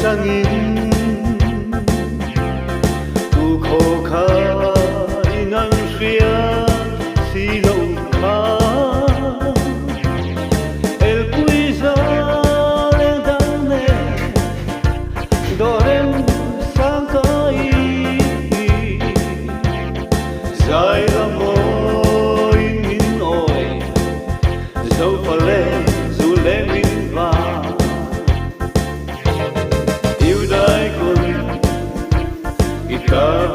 세상인 우코카이 난수야 시로카 엘구이사 렌당네 도렘 상카이 자이라모인 오이 조팔레 zulemiva Ika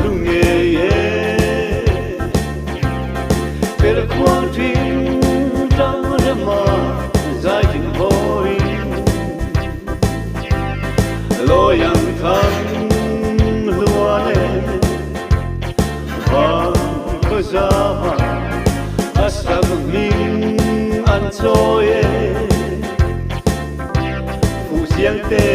lunge per quantin dama zaitin hoi lo yang kan luane va kozama asab min ansoye fu siang te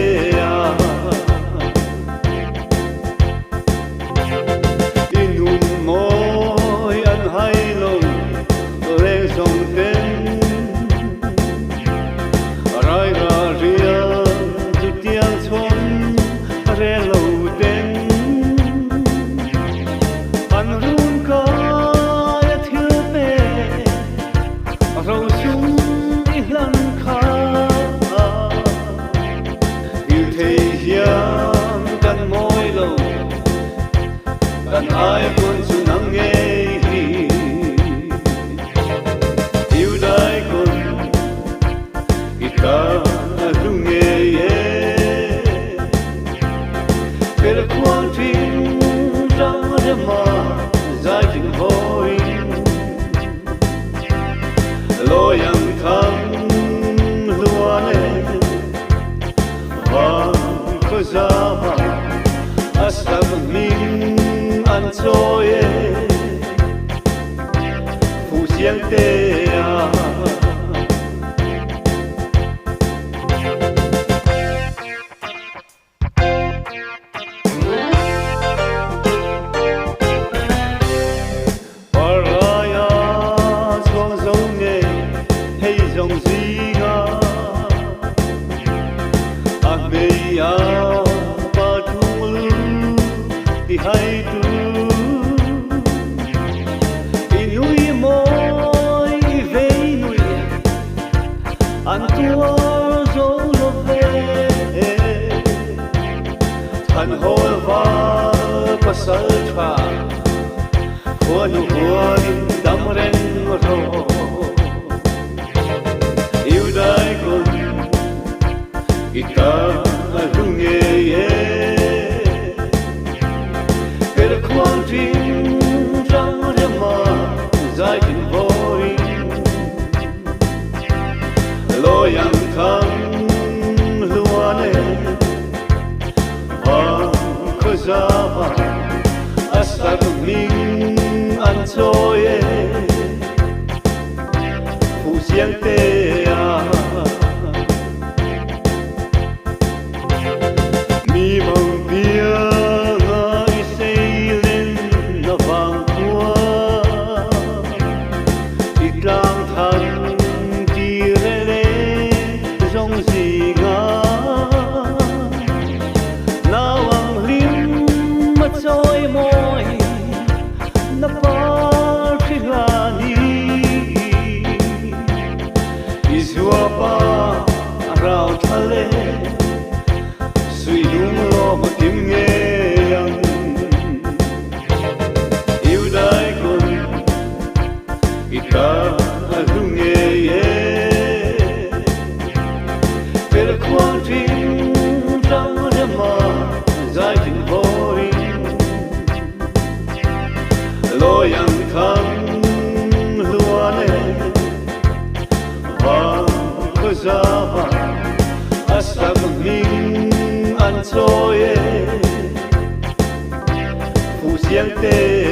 ai quân su nắng nghe yêu đại quân ika lung nghe per quan tin trong đêm mà dài tình hoi lo yang thang luane và khơi ra asab min ansoye fu siang te paraya song song ne hey song ziga abeya patul di hai tu Antua zolove Than hol va pasal cha Huanu huanin damren ro Yêu dai kun Ika lunge Per quantin jang rema zai tin voi lo yang thang luane va kozama asab min ansoye fu siang te mi mong pia ngai seilen na vang tua itlang thang Trôi môi nó bao khi lani izua pa rau thale suy đúng lo một tim nghe yang yêu dai kun ika lung nghe per quantin trong đêm mà dài tình vội lo yang thang luane va kozama asab min ansoye fu siang te